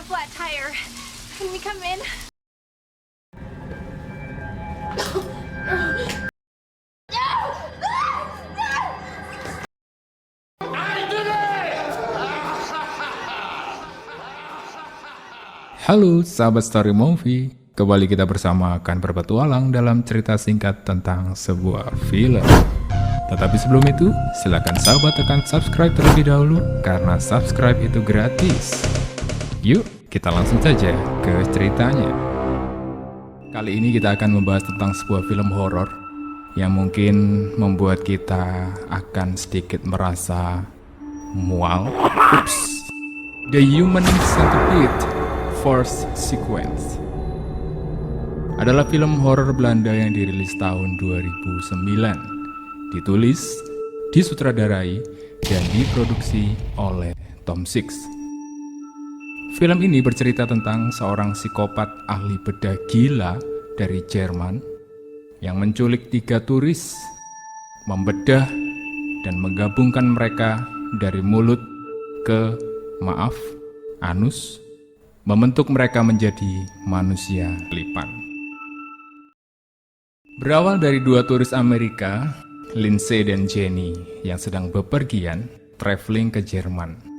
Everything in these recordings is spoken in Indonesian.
flat tire. Can we come in? Halo sahabat Story Movie, kembali kita bersama akan berpetualang dalam cerita singkat tentang sebuah film. Tetapi sebelum itu, silakan sahabat tekan subscribe terlebih dahulu karena subscribe itu gratis. Yuk, kita langsung saja ke ceritanya. Kali ini kita akan membahas tentang sebuah film horor yang mungkin membuat kita akan sedikit merasa mual. The Human Centipede First Sequence adalah film horor Belanda yang dirilis tahun 2009, ditulis, disutradarai, dan diproduksi oleh Tom Six. Film ini bercerita tentang seorang psikopat ahli bedah gila dari Jerman yang menculik 3 turis, membedah dan menggabungkan mereka dari mulut ke, anus, membentuk mereka menjadi manusia lipan. Berawal dari 2 turis Amerika, Lindsay dan Jenny, yang sedang bepergian traveling ke Jerman.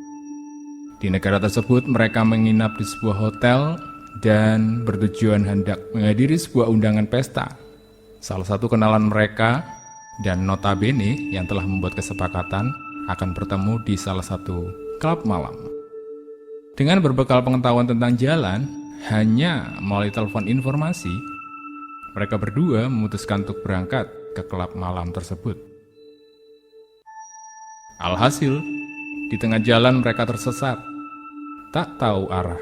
Di negara tersebut mereka menginap di sebuah hotel dan bertujuan hendak menghadiri sebuah undangan pesta. Salah satu kenalan mereka dan notabene yang telah membuat kesepakatan akan bertemu di salah satu klub malam. Dengan berbekal pengetahuan tentang jalan, hanya melalui telepon informasi, mereka berdua memutuskan untuk berangkat ke klub malam tersebut. Alhasil, di tengah jalan mereka tersesat, tak tahu arah,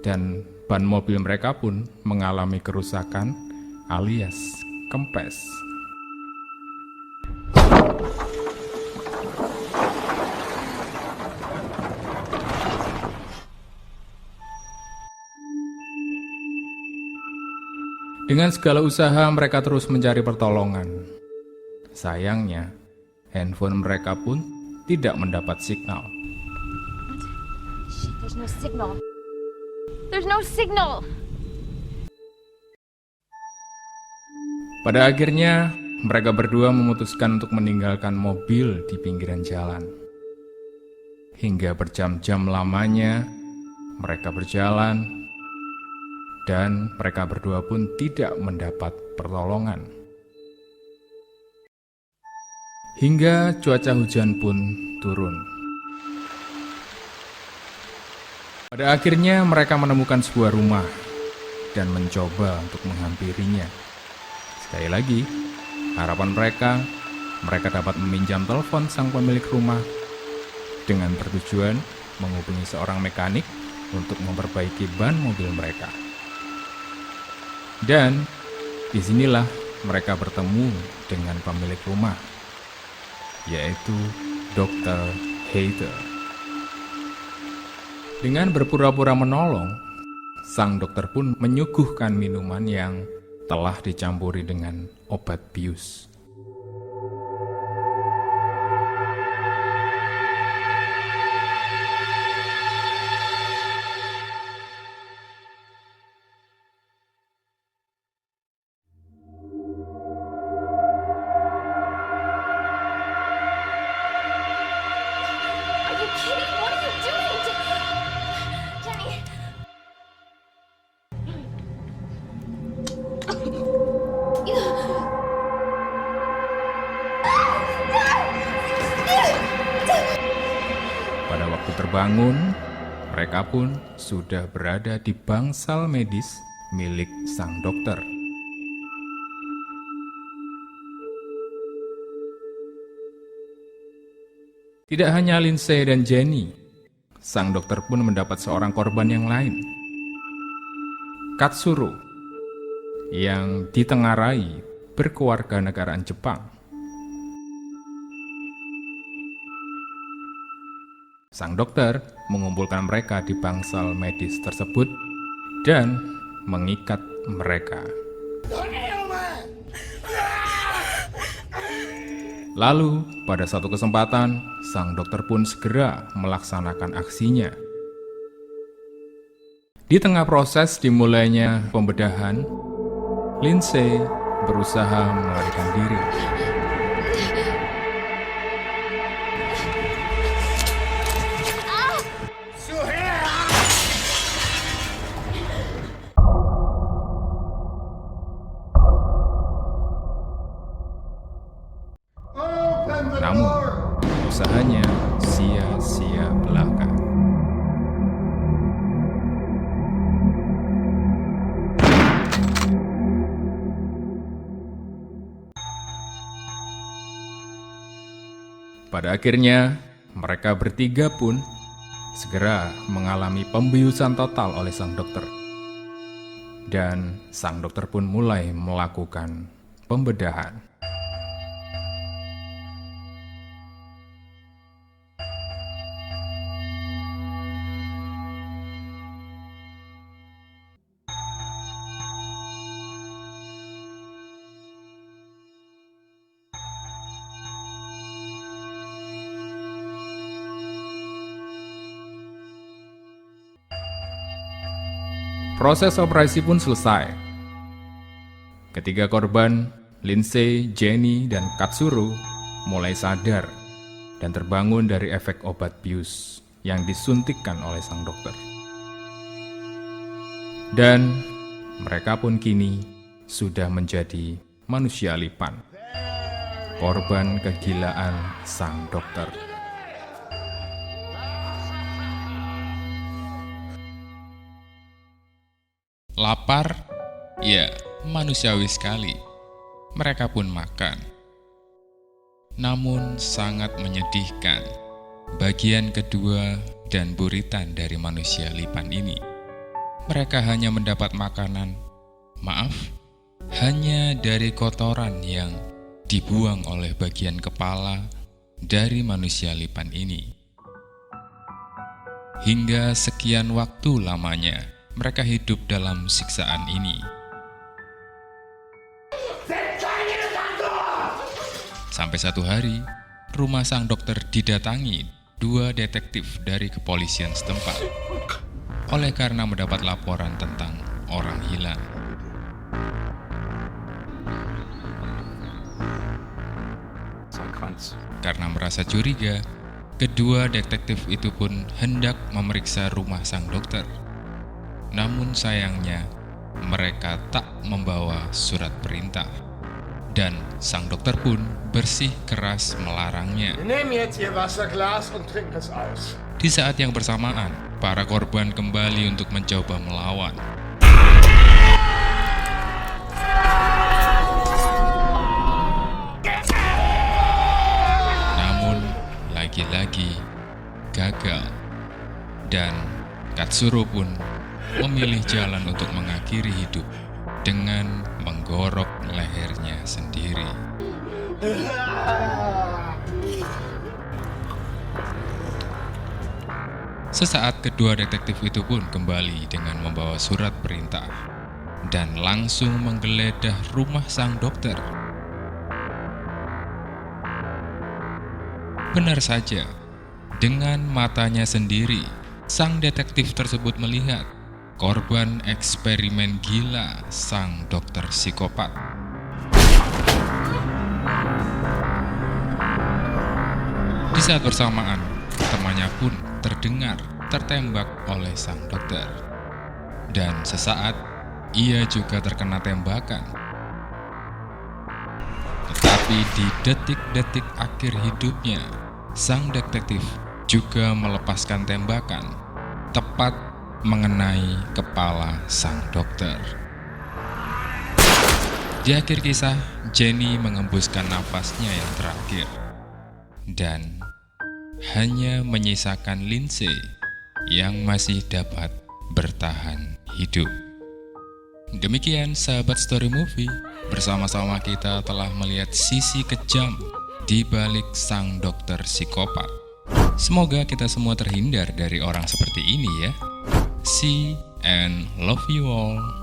dan ban mobil mereka pun mengalami kerusakan alias kempes. Dengan segala usaha mereka terus mencari pertolongan. Sayangnya, handphone mereka pun tidak mendapat signal. Shit, there's no signal. There's no signal! Pada akhirnya, mereka berdua memutuskan untuk meninggalkan mobil di pinggiran jalan. Hingga berjam-jam lamanya, mereka berjalan, dan mereka berdua pun tidak mendapat pertolongan. Hingga cuaca hujan pun turun. Pada akhirnya mereka menemukan sebuah rumah dan mencoba untuk menghampirinya. Sekali lagi, harapan mereka dapat meminjam telepon sang pemilik rumah dengan bertujuan menghubungi seorang mekanik untuk memperbaiki ban mobil mereka. Dan disinilah mereka bertemu dengan pemilik rumah, yaitu Dr. Heather. Dengan berpura-pura menolong, sang dokter pun menyuguhkan minuman yang telah dicampuri dengan obat bius. Are you kidding? What are you doing? Jenny! Pada waktu terbangun, mereka pun sudah berada di bangsal medis milik sang dokter. Tidak hanya Lindsay dan Jenny, sang dokter pun mendapat seorang korban yang lain, Katsuro, yang ditengarai berkewarganegaraan Jepang. Sang dokter mengumpulkan mereka di bangsal medis tersebut dan mengikat mereka. Lalu, pada suatu kesempatan, sang dokter pun segera melaksanakan aksinya. Di tengah proses dimulainya pembedahan, Lindsay berusaha melarikan diri. Namun, usahanya sia-sia belaka. Pada akhirnya, mereka bertiga pun segera mengalami pembiusan total oleh sang dokter. Dan sang dokter pun mulai melakukan pembedahan. Proses operasi pun selesai. Ketiga korban, Lindsay, Jenny, dan Katsuro, mulai sadar dan terbangun dari efek obat bius yang disuntikkan oleh sang dokter. Dan mereka pun kini sudah menjadi manusia lipan, korban kegilaan sang dokter. Lapar? Ya, manusiawi sekali. Mereka pun makan. Namun sangat menyedihkan, bagian kedua dan buritan dari manusia lipan ini. Mereka hanya mendapat makanan, hanya dari kotoran yang dibuang oleh bagian kepala dari manusia lipan ini. Hingga sekian waktu lamanya, mereka hidup dalam siksaan ini. Sampai satu hari, rumah sang dokter didatangi 2 detektif dari kepolisian setempat oleh karena mendapat laporan tentang orang hilang. Karena merasa curiga, kedua detektif itu pun hendak memeriksa rumah sang dokter. Namun sayangnya, mereka tak membawa surat perintah. Dan sang dokter pun bersih keras melarangnya. Di saat yang bersamaan, para korban kembali untuk mencoba melawan. Namun, lagi-lagi gagal. Dan Katsuro pun memilih jalan untuk mengakhiri hidup dengan menggorok lehernya sendiri. Sesaat kedua detektif itu pun kembali dengan membawa surat perintah dan langsung menggeledah rumah sang dokter. Benar saja, dengan matanya sendiri, sang detektif tersebut melihat korban eksperimen gila sang dokter psikopat. Di saat bersamaan, temannya pun terdengar tertembak oleh sang dokter. Dan sesaat, ia juga terkena tembakan. Tetapi di detik-detik akhir hidupnya, sang detektif juga melepaskan tembakan tepat mengenai kepala sang dokter. Di akhir kisah, Jenny mengembuskan nafasnya yang terakhir dan hanya menyisakan Lindsay yang masih dapat bertahan hidup. Demikian sahabat Story Movie, bersama-sama kita telah melihat sisi kejam di balik sang dokter psikopat. Semoga kita semua terhindar dari orang seperti ini ya. See and love you all.